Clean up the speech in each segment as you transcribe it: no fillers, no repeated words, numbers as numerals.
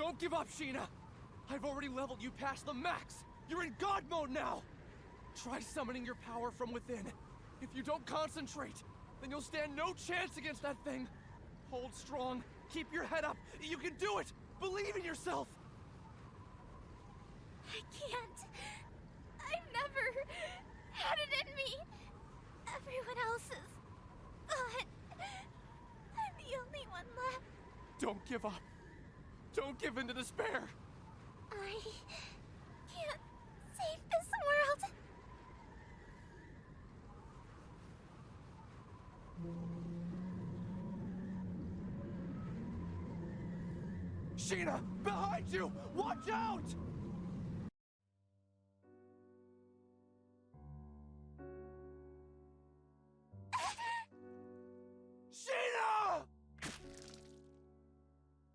Don't give up, Sheena! I've already leveled you past the max! You're in God mode now! Try summoning your power from within. If you don't concentrate, then you'll stand no chance against that thing. Hold strong. Keep your head up. You can do it! Believe in yourself! I can't. I've never had it in me. Everyone else is gone. I'm the only one left. Don't give up. Don't give in to despair. I can't save this world. Sheena! Behind you! Watch out! Sheena!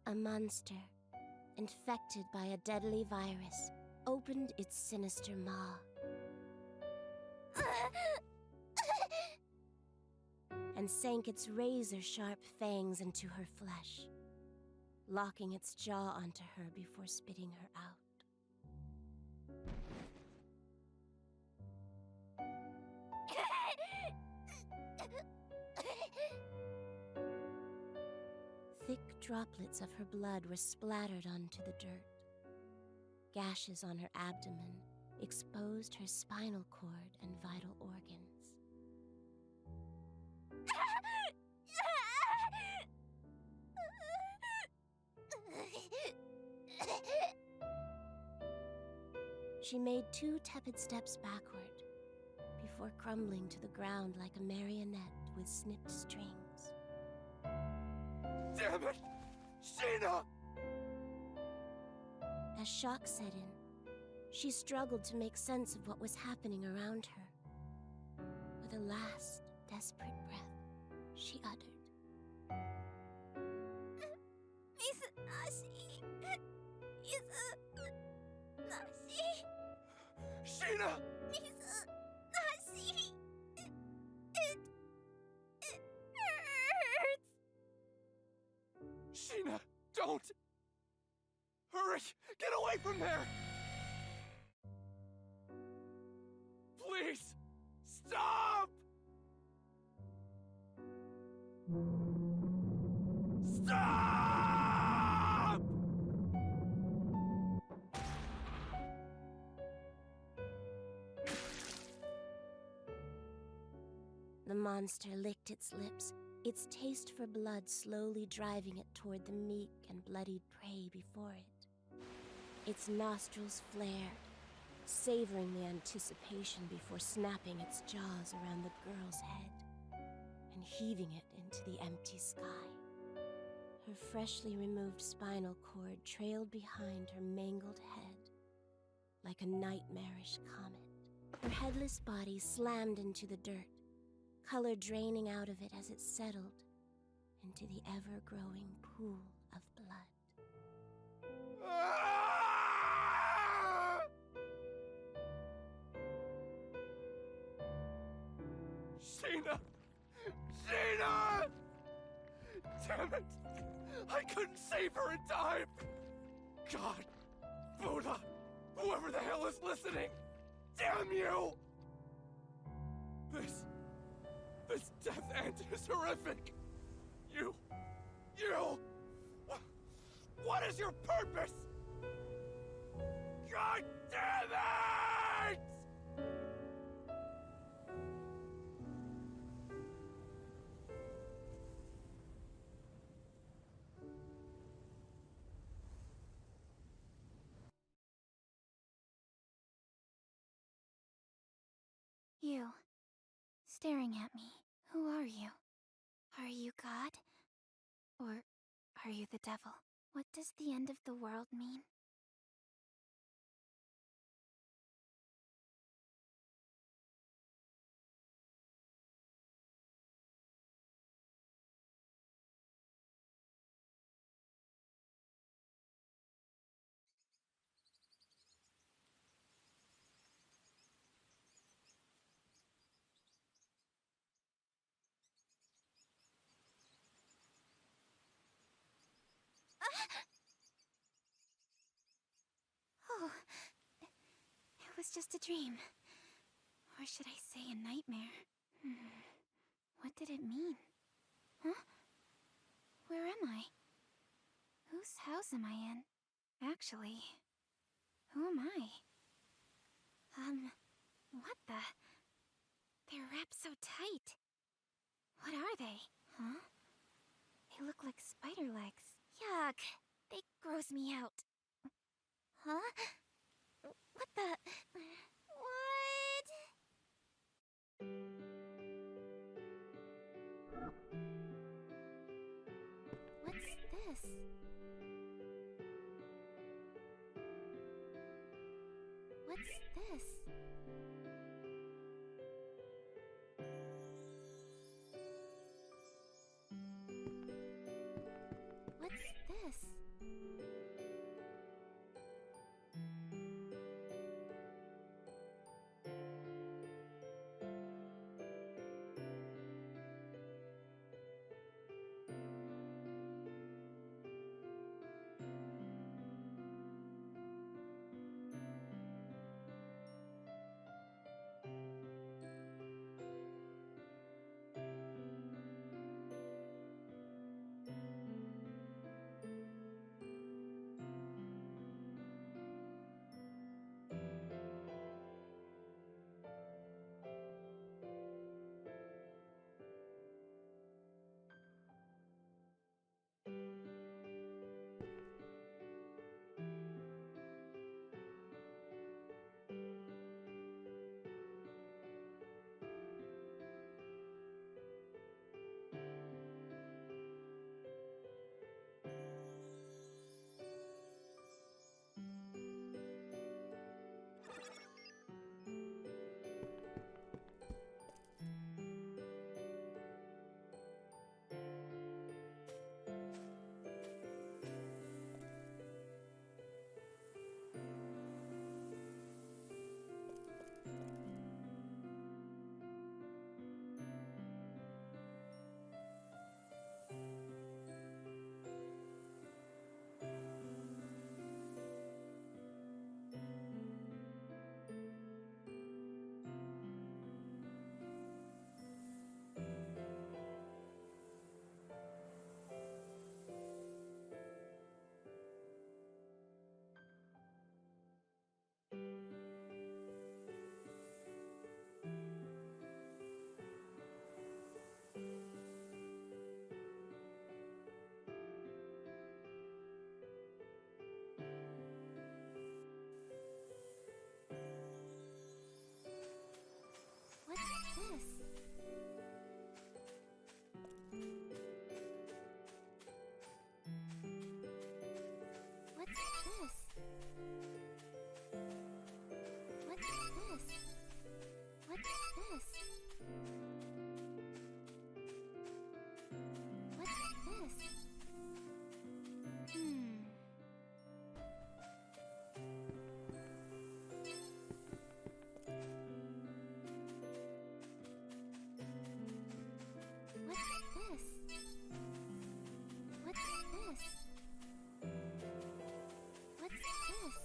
A monster, infected by a deadly virus, opened its sinister maw. And sank its razor-sharp fangs into her flesh, locking its jaw onto her before spitting her out. Thick droplets of her blood were splattered onto the dirt. Gashes on her abdomen exposed her spinal cord and vital organs. She made 2 tepid steps backward, before crumbling to the ground like a marionette with snipped strings. Damn it! Sheena! As shock set in, she struggled to make sense of what was happening around her. With a last, desperate breath, she uttered, Izanashi. Izanashi. Sheena! Izanashi. It hurts. Sheena, don't! Hurry! Get away from there! Please! Stop! Stop! The monster licked its lips, its taste for blood slowly driving it toward the meek and bloodied prey before it. Its nostrils flared, savoring the anticipation before snapping its jaws around the girl's head and heaving it into the empty sky. Her freshly removed spinal cord trailed behind her mangled head like a nightmarish comet. Her headless body slammed into the dirt, color draining out of it as it settled into the ever-growing pool of blood. Sheena! Sheena! Damn it! I couldn't save her in time! God! Buddha! Whoever the hell is listening! Damn you! This death end is horrific! You... What is your purpose? God damn it! You, staring at me. Who are you? Are you God? Or are you the devil? What does the end of the world mean? just a dream. Or should I say a nightmare? What did it mean? Huh? Where am I? Whose house am I in? Actually, who am I? What the? They're wrapped so tight. What are they? Huh? They look like spider legs. Yuck! They gross me out. Huh? What the? What? What's this? What's this? What's this? What's this? What's this? What's this? What's this? What's this? What's this? What's this? What's this?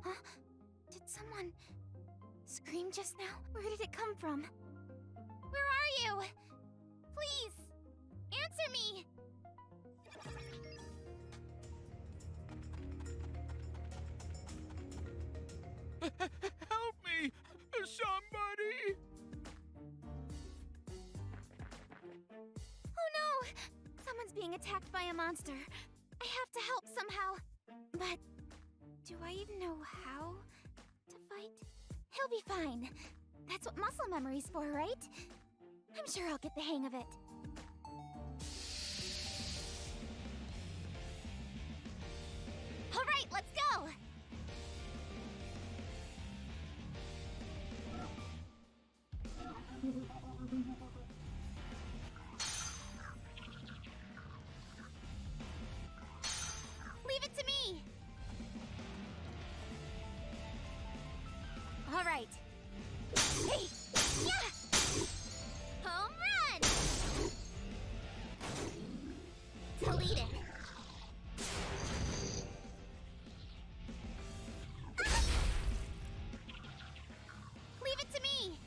Huh? Did someone scream just now? Where did it come from? Where are you? Please, answer me! Help me! Somebody! Oh no! Someone's being attacked by a monster. I have to help somehow. But do I even know how to fight? He'll be fine. That's what muscle memory's for, right? I'm sure I'll get the hang of it. All right, let's go! Leave it to me! All right. Hey! Yeah! Home run! Deleted. Ah! Leave it to me!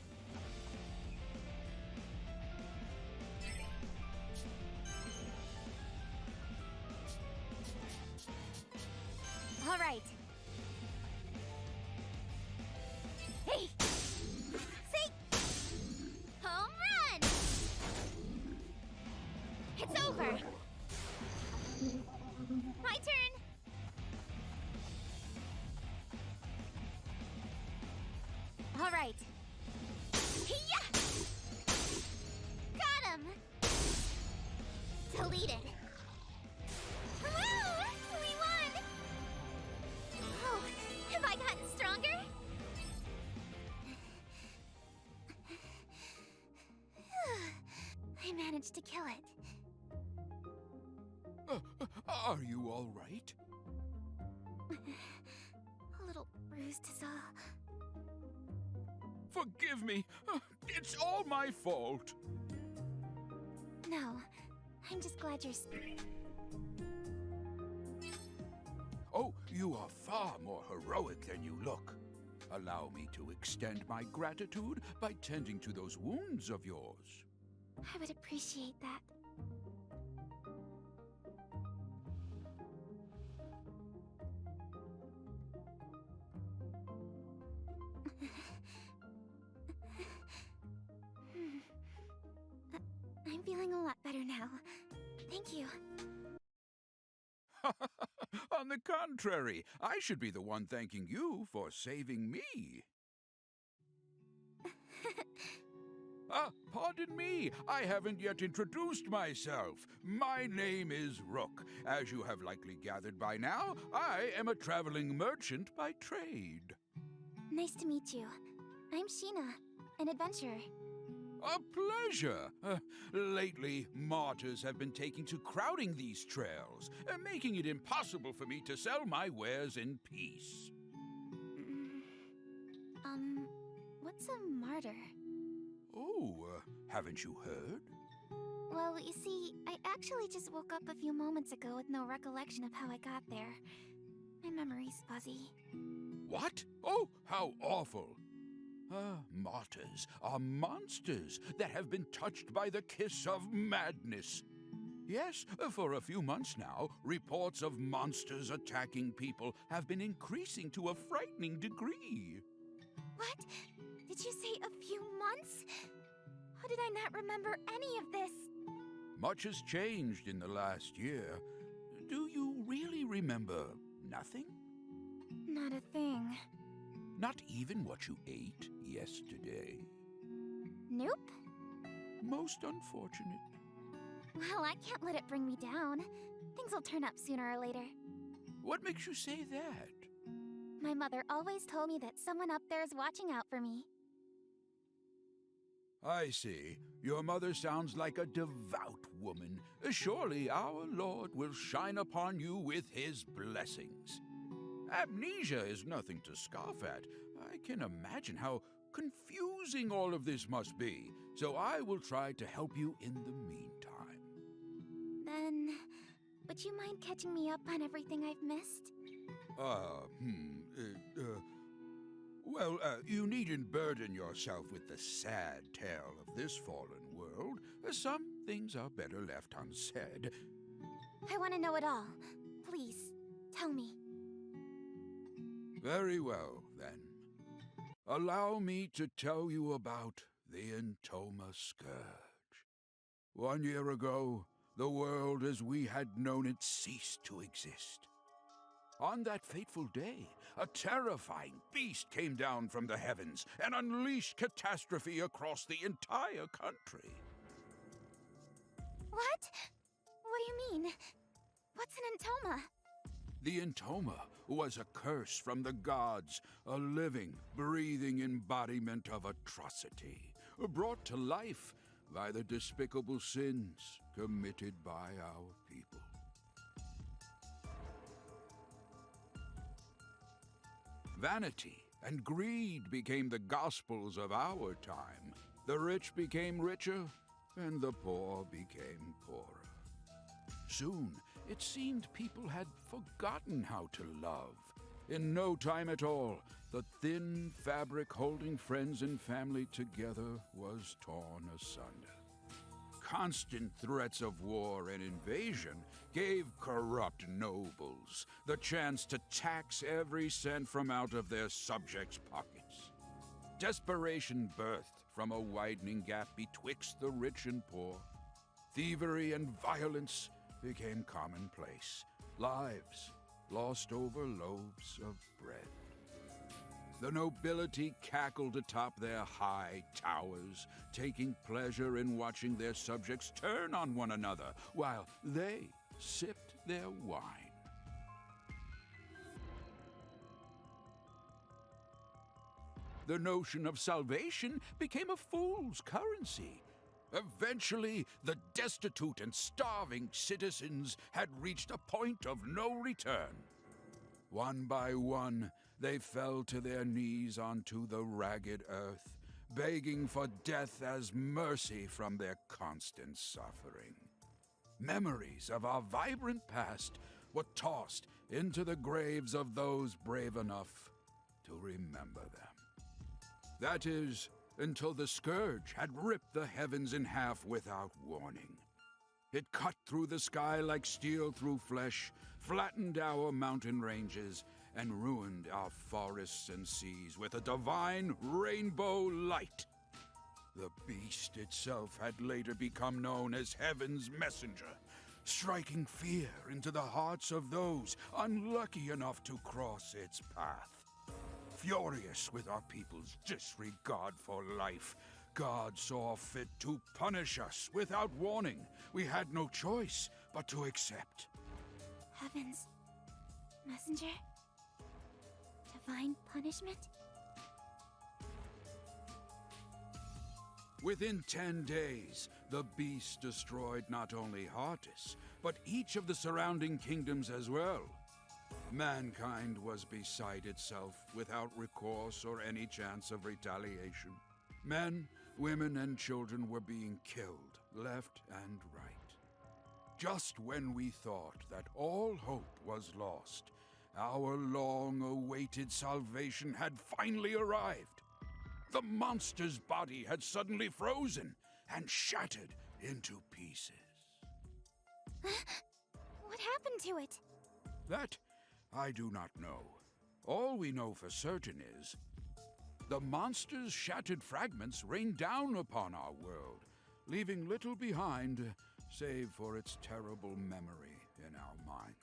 All right. Hey! See? Home run! It's over! My turn! All right. Hiya! Got him! Deleted. Woo! We won! Oh, have I gotten stronger? I managed to kill it. Are you all right? A little bruised is all. Forgive me. It's all my fault. No, I'm just glad you're... Oh, you are far more heroic than you look. Allow me to extend my gratitude by tending to those wounds of yours. I would appreciate that. I'm feeling a lot better now. Thank you. On the contrary, I should be the one thanking you for saving me. Pardon me, I haven't yet introduced myself. My name is Rook. As you have likely gathered by now, I am a traveling merchant by trade. Nice to meet you. I'm Sheena, an adventurer. A pleasure. Lately, martyrs have been taking to crowding these trails, making it impossible for me to sell my wares in peace. What's a martyr? Oh, haven't you heard? Well, you see, I actually just woke up a few moments ago with no recollection of how I got there. My memory's fuzzy. What? Oh, how awful. Martyrs are monsters that have been touched by the kiss of madness. Yes, for a few months now, reports of monsters attacking people have been increasing to a frightening degree. What? Did you say a few months? How did I not remember any of this? Much has changed in the last year. Do you really remember nothing? Not a thing. Not even what you ate yesterday? Nope. Most unfortunate. Well, I can't let it bring me down. Things will turn up sooner or later. What makes you say that? My mother always told me that someone up there is watching out for me. I see. Your mother sounds like a devout woman. Surely our Lord will shine upon you with his blessings. Amnesia is nothing to scoff at. I can imagine how confusing all of this must be, so I will try to help you in the meantime. Then, would you mind catching me up on everything I've missed? Well, you needn't burden yourself with the sad tale of this fallen world. Some things are better left unsaid. I want to know it all. Please, tell me. Very well, then. allow me to tell you about the Entoma Scourge. 1 year ago, the world as we had known it ceased to exist. On that fateful day, a terrifying beast came down from the heavens and unleashed catastrophe across the entire country. What? What do you mean? What's an Entoma? The Entoma was a curse from the gods, a living, breathing embodiment of atrocity, brought to life by the despicable sins committed by our people. Vanity and greed became the gospels of our time. The rich became richer, and the poor became poorer. Soon, it seemed people had forgotten how to love. In no time at all, the thin fabric holding friends and family together was torn asunder. Constant threats of war and invasion gave corrupt nobles the chance to tax every cent from out of their subjects' pockets. Desperation birthed from a widening gap betwixt the rich and poor. Thievery and violence became commonplace. Lives lost over loaves of bread. The nobility cackled atop their high towers, taking pleasure in watching their subjects turn on one another while they sipped their wine. The notion of salvation became a fool's currency. Eventually, the destitute and starving citizens had reached a point of no return. One by one, they fell to their knees onto the ragged earth, begging for death as mercy from their constant suffering. Memories of our vibrant past were tossed into the graves of those brave enough to remember them. That is, until the scourge had ripped the heavens in half without warning. It cut through the sky like steel through flesh, flattened our mountain ranges, and ruined our forests and seas with a divine rainbow light. The beast itself had later become known as Heaven's Messenger, striking fear into the hearts of those unlucky enough to cross its path. Furious with our people's disregard for life, God saw fit to punish us without warning. We had no choice but to accept. Heaven's messenger? Divine punishment? Within 10 days, the beast destroyed not only Heartis, but each of the surrounding kingdoms as well. Mankind was beside itself, without recourse or any chance of retaliation. Men, women, and children were being killed, left and right. Just when we thought that all hope was lost, our long-awaited salvation had finally arrived. The monster's body had suddenly frozen and shattered into pieces. What happened to it? That I do not know. All we know for certain is the monster's shattered fragments rained down upon our world, leaving little behind save for its terrible memory in our minds.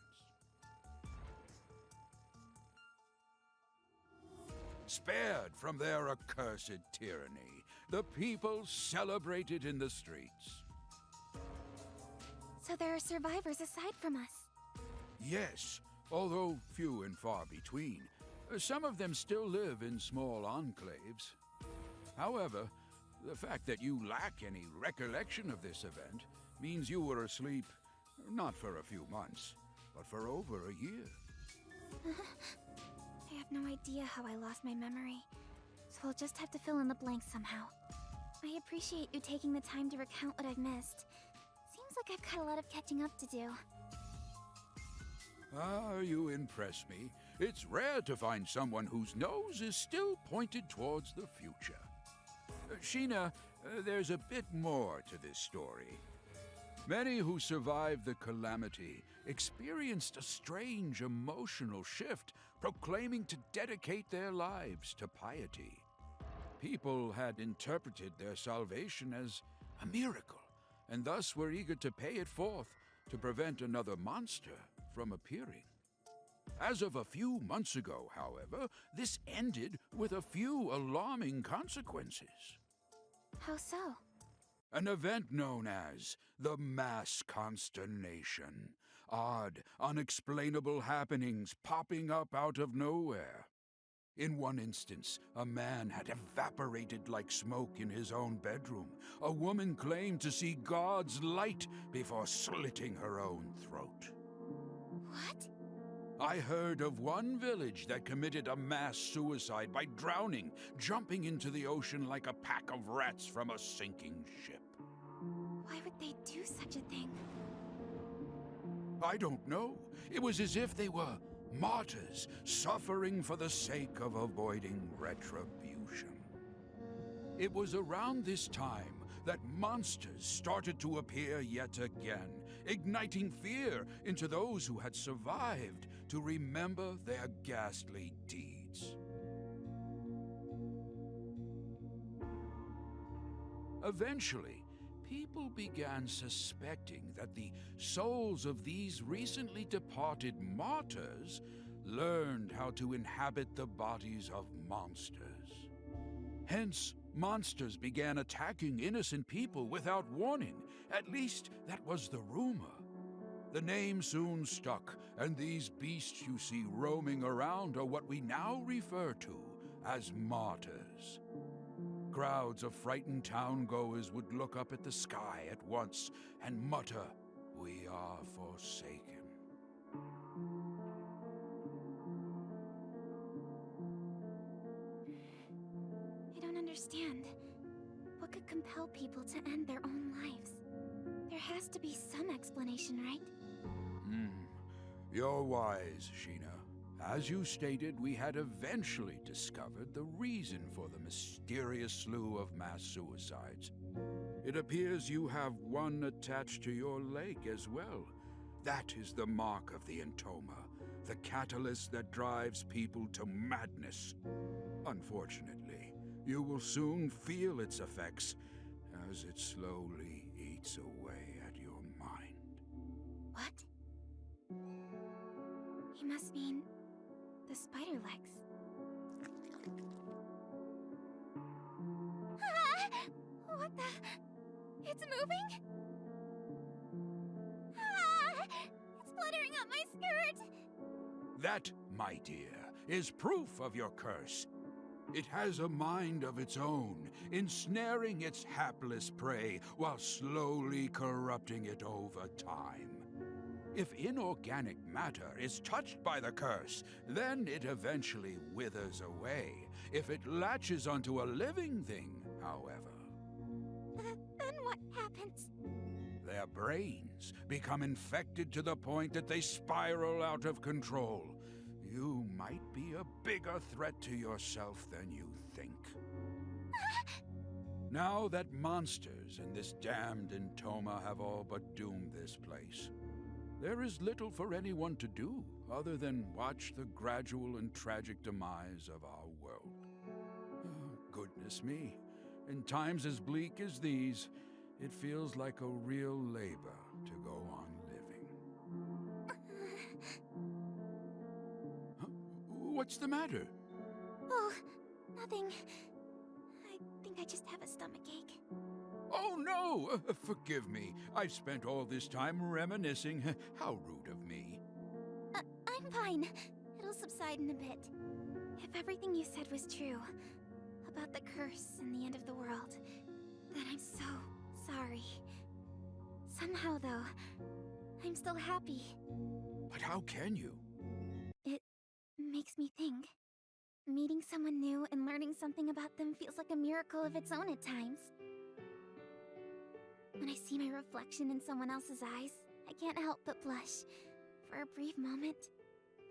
Spared from their accursed tyranny, the people celebrated in the streets. So there are survivors aside from us. Yes, although few and far between. Some of them still live in small enclaves. However, the fact that you lack any recollection of this event means you were asleep not for a few months, but for over a year. I have no idea how I lost my memory, so I'll just have to fill in the blanks somehow. I appreciate you taking the time to recount what I've missed. Seems like I've got a lot of catching up to do. Ah, you impress me. It's rare to find someone whose nose is still pointed towards the future. Sheena, there's a bit more to this story. Many who survived the calamity experienced a strange emotional shift, proclaiming to dedicate their lives to piety. People had interpreted their salvation as a miracle, and thus were eager to pay it forth to prevent another monster from appearing. As of a few months ago, however, this ended with a few alarming consequences. How so? An event known as the Mass Consternation. Odd, unexplainable happenings popping up out of nowhere. In one instance, a man had evaporated like smoke in his own bedroom. A woman claimed to see God's light before slitting her own throat. What? I heard of one village that committed a mass suicide by drowning, jumping into the ocean like a pack of rats from a sinking ship. Why would they do such a thing? I don't know. It was as if they were martyrs, suffering for the sake of avoiding retribution. It was around this time that monsters started to appear yet again, igniting fear into those who had survived to remember their ghastly deeds. Eventually, people began suspecting that the souls of these recently departed martyrs learned how to inhabit the bodies of monsters. Hence, monsters began attacking innocent people without warning. At least, that was the rumor. The name soon stuck, and these beasts you see roaming around are what we now refer to as martyrs. Crowds of frightened town-goers would look up at the sky at once and mutter, "We are forsaken." I don't understand. What could compel people to end their own lives? There has to be some explanation, right? You're wise, Sheena. As you stated, we had eventually discovered the reason for the mysterious slew of mass suicides. It appears you have one attached to your leg as well. That is the mark of the Entoma, the catalyst that drives people to madness. Unfortunately, you will soon feel its effects as it slowly eats away at your mind. What? He must mean the spider legs. Ah! What the? It's moving? Ah! It's fluttering up my skirt! That, my dear, is proof of your curse. It has a mind of its own, ensnaring its hapless prey while slowly corrupting it over time. If inorganic matter is touched by the curse, then it eventually withers away. If it latches onto a living thing, however, Then what happens? their brains become infected to the point that they spiral out of control. You might be a bigger threat to yourself than you think. Now that monsters and this damned Entoma have all but doomed this place, there is little for anyone to do other than watch the gradual and tragic demise of our world. Oh, goodness me. In times as bleak as these, it feels like a real labor to go on living. Huh? What's the matter? Oh, nothing. I think I just have a stomachache. Oh, no! Forgive me. I've spent all this time reminiscing. How rude of me. I'm fine. It'll subside in a bit. If everything you said was true, about the curse and the end of the world, then I'm so sorry. Somehow, though, I'm still happy. But how can you? It makes me think. Meeting someone new and learning something about them feels like a miracle of its own at times. When I see my reflection in someone else's eyes, I can't help but blush. For a brief moment,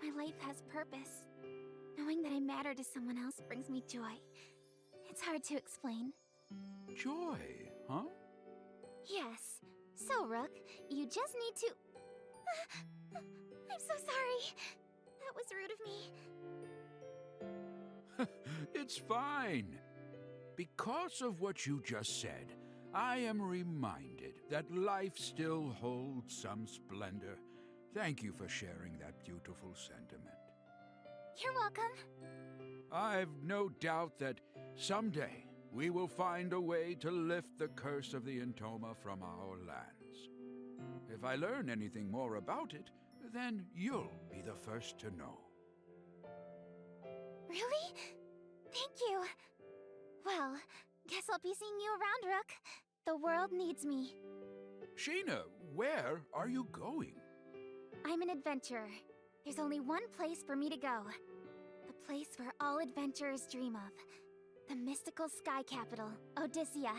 my life has purpose. Knowing that I matter to someone else brings me joy. It's hard to explain. Joy, huh? Yes. So, Rook, you just need to... I'm so sorry. That was rude of me. It's fine. Because of what you just said, I am reminded that life still holds some splendor. Thank you for sharing that beautiful sentiment. You're welcome. I've no doubt that someday we will find a way to lift the curse of the Entoma from our lands. If I learn anything more about it, then you'll be the first to know. Really? Thank you. Well, guess I'll be seeing you around, Rook. The world needs me. Sheena, where are you going? I'm an adventurer. There's only one place for me to go. The place where all adventurers dream of. The mystical sky capital, Odyssea.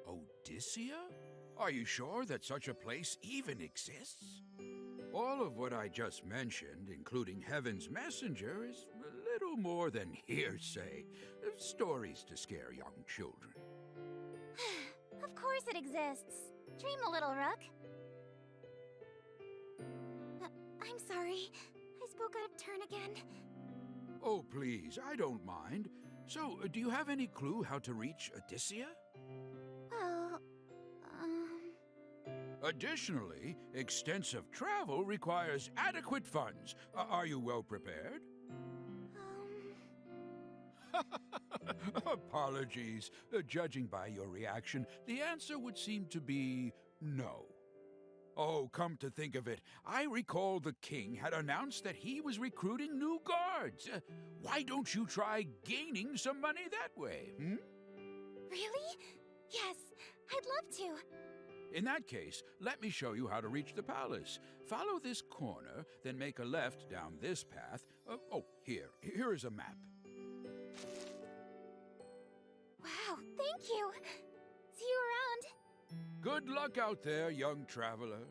Odyssea? Are you sure that such a place even exists? All of what I just mentioned, including Heaven's Messenger, is a little more than hearsay. Stories to scare young children. Of course it exists. Dream a little, Rook. I'm sorry. I spoke out of turn again. Oh, please, I don't mind. So, do you have any clue how to reach Odyssea? Well, Additionally, extensive travel requires adequate funds. Are you well prepared? Apologies. Judging by your reaction, the answer would seem to be no. Oh, come to think of it, I recall the king had announced that he was recruiting new guards. Why don't you try gaining some money that way, hmm? Really? Yes, I'd love to. In that case, let me show you how to reach the palace. Follow this corner, then make a left down this path. Here is a map. Wow, thank you. See you around. Good luck out there, young traveler.